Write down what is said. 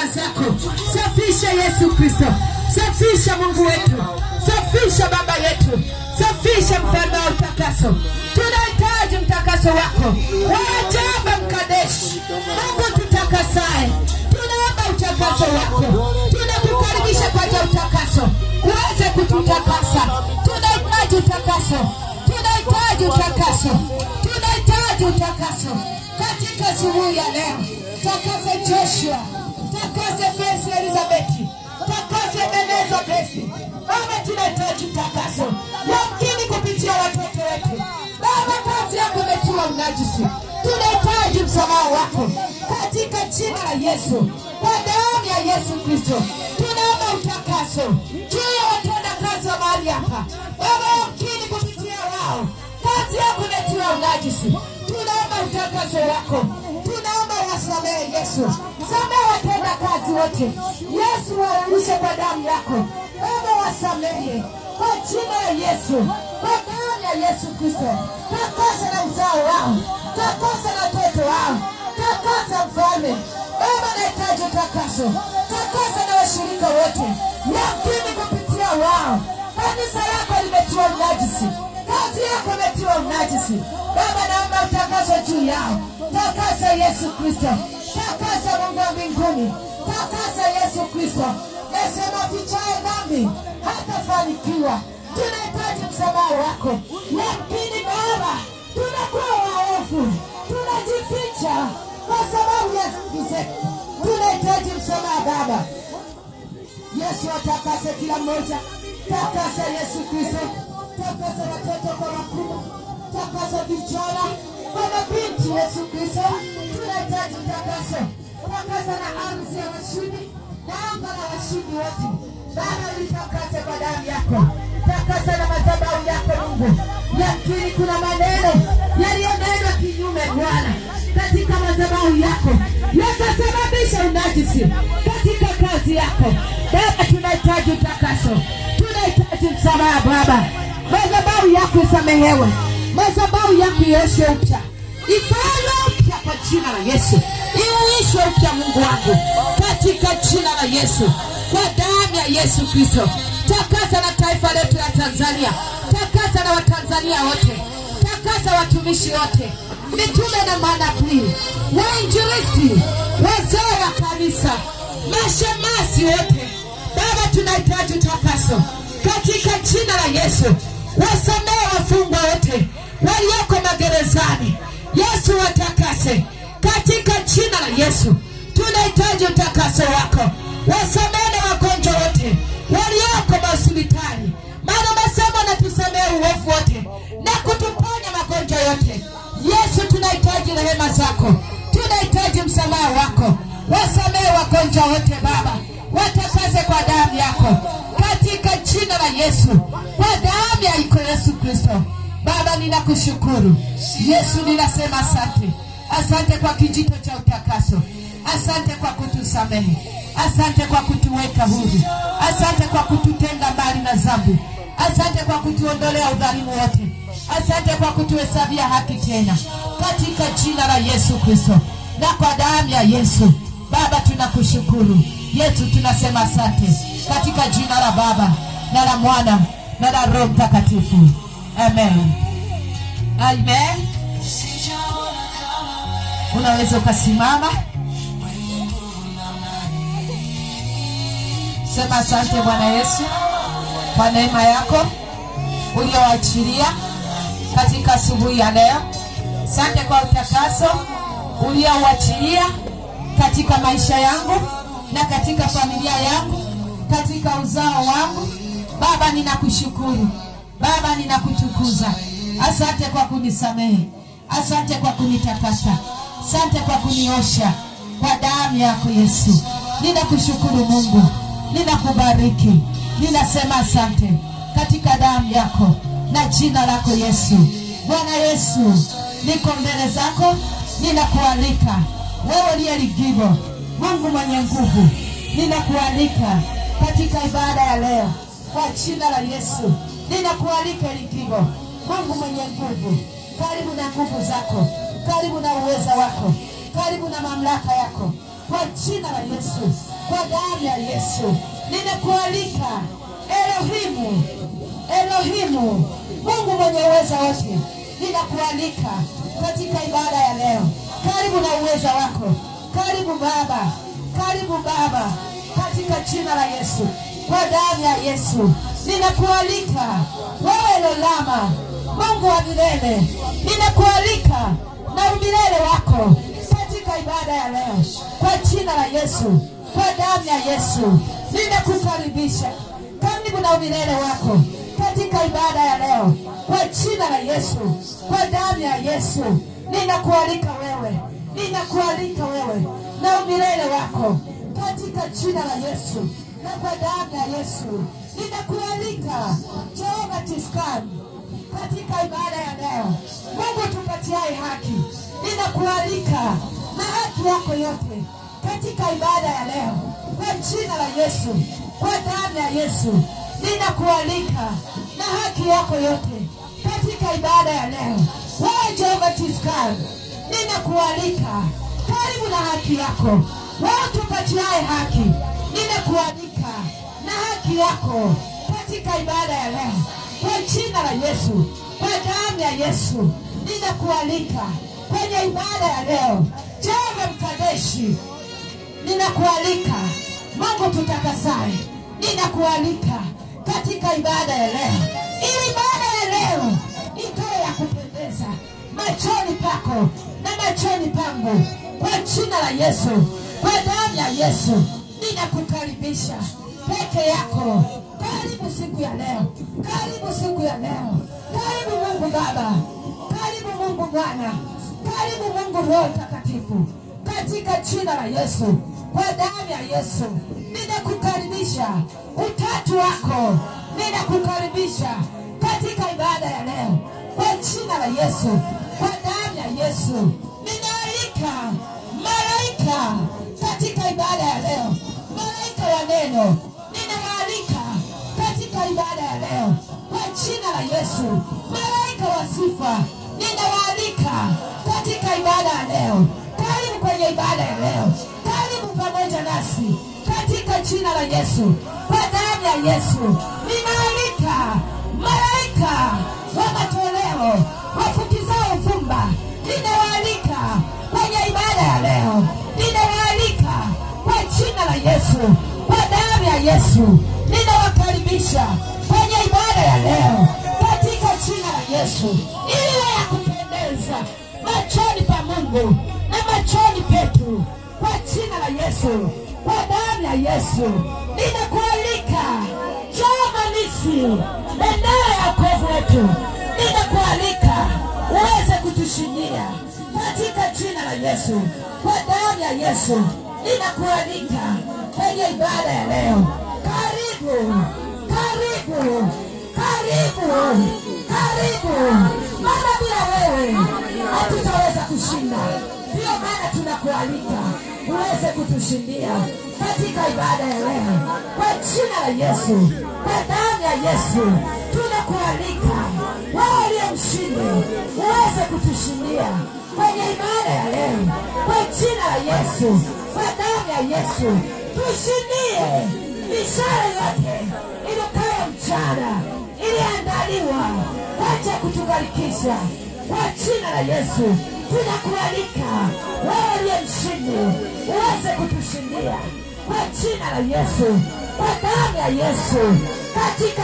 zako. Safisha Yesu Kristo. Safisha Mungu wetu. Safisha Baba yetu. Safisha Mfalme wa utakaso. Tunahitaji mtakaso wako. Wajaba Mkadeshi. Mungu tutakasae. Tunaomba utakaso wako. Tunakukaribisha kwa ajili utakaso. Uweze kututakasa. Tunahitaji utakaso. Tunahitaji utakaso. Tunahitaji utakaso. Katika asubuhi ya leo, takase Joshua. Takase Grace Elizabeth. Takase Beneza Grace. Baba tunahitaji utakaso. Yamkini kupitia watoto wetu. Baba kazi yako imetiwa unajisi. Tunahitaji msamaha wako. Katika jina la Yesu. Kwa damu ya Yesu Kristo. Tunaomba utakaso. Juu ya watenda kazi wa mahali hapa. Baba yamkini kupitia wao. Kazi yako imetiwa unajisi. Tunaomba utakaso wako. Tunaomba wasamehe Yesu. Samehe watenda kazi wote. Yesu warudishe kwa damu yako. Baba wasamehe. Kwa jina la Yesu. Kwa damu ya Yesu Kristo. Takasa na uzao wao. Takasa na watoto wao. Takasa Mfalme. Baba nahitaji utakaso. Takasa na washirika wote. Yamkini kupitia wao. Kanisa lako limetiwa unajisi. Kazi yako imetiwa unajisi. Baba naomba utakaso juu yao. Takasa Yesu Kristo. Takasa Mungu wa mbinguni. Takasa Yesu Kristo. Nasema fichaye dhambi hatafanikiwa. Tunahitaji msamaha wako. Lakini Baba tunakuwa waovu. Tunajificha kwa sababu ya dhambi zetu. Tunahitaji msamaha Baba. Yesu atakase kila mmoja. Takasa Yesu Kristo. Takasa watoto kwa wakubwa. Takasa vijana kwa mabinti Yesu Kristo. Tunahitaji utakaso. Takasa na ardhi ya washindi na anga la washindi wote. Baba ulitakase kwa damu yako. Takasa na madhabahu yako Mungu. Yamkini kuna maneno yaliyonenwa kinyume Bwana katika madhabahu yako yatasababisha unajisi katika kazi yako. Baba tunahitaji utakaso. Tunahitaji msamaha Baba. Madhabahu yako isamehewe. Madhabahu yako ioshe upya. Ifanywe upya kwa jina la Yesu. Iuishwe upya Mungu wangu katika jina la Yesu. Kwa damu ya Yesu Kristo. Takasa na taifa letu la Tanzania. Takasa na Watanzania wote. Takasa watumishi wote. Mitume na manabii. Wainjilisti. Wazee wa kanisa. Mashemasi wote. Baba tunahitaji utakaso katika jina la Yesu. Wasamehe wafungwa wote walioko magerezani. Yesu watakase katika jina la Yesu. Tunahitaji utakaso wako. Wasamehe na wagonjwa wote walioko hospitali. Maana umesema na tusamehe uovu wote na kutuponya magonjwa yote. Yesu tunahitaji rehema zako. Tunahitaji msamaha wako. Wasamehe wagonjwa wote Baba. Watakase kwa damu yako katika jina la Yesu. Kwa damu ya Yesu Kristo. Baba ninakushukuru. Yesu ninasema asante. Asante kwa kijito cha utakaso. Asante kwa kutusamehe. Asante kwa kutuweka huru. Asante kwa kututenga mbali na dhambi. Asante kwa kutuondolea udhalimu wote. Asante kwa kutuhesabia haki tena katika jina la Yesu Kristo. Na kwa damu ya Yesu Baba tunakushukuru. Yesu tunasema asante katika jina la Baba na la Mwana na la Roho Mtakatifu. Amen. Amen. Unaweza ukasimama. Sema asante Bwana Yesu kwa neema yako ulioachilia katika asubuhi ya leo. Asante kwa utakaso ulioachilia katika maisha yangu na katika familia yangu, katika uzao wangu. Baba ninakushukuru. Baba ninakutukuza. Asante kwa kunisamehe. Asante kwa kunitakasa. Asante kwa kuniosha kwa damu yako Yesu. Ninakushukuru Mungu. Ninakubariki. Ninasema asante katika damu yako na jina lako Yesu. Bwana Yesu, niko mbele zako. Ninakualika wewe uliye ligibo, Mungu mwenye nguvu. Ninakualika katika ibada ya leo kwa jina la Yesu. Ninakualika ligibo, Mungu mwenye nguvu. Karibu na nguvu zako. Karibu na uweza wako. Karibu na mamlaka yako. kwa jina la Yesu, kwa damu ya Yesu. Ninakualika Elohimu, Elohimu, Mungu mwenye uweza wote, ninakualika katika ibada ya leo. Karibu na uweza wako, karibu Baba, karibu Baba, katika jina la Yesu, kwa damu ya Yesu. Ninakualika wewe Lolama, Mungu wa milele, ninakualika na umilele wako katika ibada ya leo, kwa jina la Yesu, kwa damu ya Yesu. Ninakukaribisha, karibu na umilele wako katika ibada ya leo, kwa jina la Yesu, kwa damu ya Yesu. Ninakualika wewe, ninakualika wewe na umilele wako katika jina la Yesu na kwa damu ya Yesu. Ninakualika Jehova Tiskani katika ibada ya leo, Mungu tupatiaye haki. Ninakualika na haki yako yote katika ibada ya leo, kwa jina la Yesu, kwa damu ya Yesu. Ninakualika na haki yako yote katika ibada ya leo, wewe Jehova Tiskani. Ninakualika karibu na haki yako, wewe tupatiaye haki. Ninakualika na haki yako katika ibada ya leo, kwa jina la Yesu, kwa damu ya Yesu. Ninakualika kwenye ibada ya leo, Jehova Mkadeshi. Ninakualika Mungu tutakasaye, ninakualika katika ibada ya leo, ili ibada ya leo ikawe ya kupendeza machoni pako na machoni pangu, kwa jina la Yesu, kwa damu ya Yesu. Ninakukaribisha peke yako. Karibu siku ya leo, karibu siku ya leo, karibu Mungu Baba, karibu Mungu Mwana, karibu Mungu Roho Mtakatifu, katika jina la Yesu, kwa damu ya Yesu. Ninakukaribisha utatu wako, ninakukaribisha katika ibada ya leo, kwa jina la Yesu, kwa damu ya Yesu. Ninaalika malaika katika ibada ya leo, malaika wa neno, ninawaalika katika ibada ya leo, kwa jina la Yesu. Malaika wa sifa, ninawaalika katika ibada ya leo. Karibu kwenye ibada ya leo, karibu pamoja nasi katika jina la Yesu, kwa damu ya Yesu. Ninaalika malaika wa matoleo, wafukizao uvumba, ninawaalika kwenye ibada ya leo. Ninawaalika kwa jina la Yesu, kwa damu ya Yesu. Ninawakaribisha kwenye ibada ya leo katika jina la Yesu, ili ya kupendeza machoni pa Mungu na machoni petu, kwa jina la Yesu, kwa damu ya Yesu. Ninakualika Jehova Nisi, bendera ya wokovu wetu, ninakualika uweze kutushindia katika jina la Yesu, kwa damu ya Yesu. Ninakualika kwenye ibada ya leo. Karibu, karibu, karibu, karibu. Maana bila wewe hatutaweza kushinda. Ndio maana tunakualika uweze kutushindia katika ibada ya leo, kwa jina la Yesu, kwa damu ya Yesu. Tunakualika wewe uliye mshindi uweze kutushindia kwenye ibada ya leo, kwa jina la Yesu, kwa damu ya Yesu. Tushindie mishale yote ilukayo mchana iliandaliwa wacha kutugarikisha, kwa jina la Yesu. Tunakualika wewe uliye mshindi uweze kutushindia kwa jina la Yesu, kwa damu ya Yesu, katika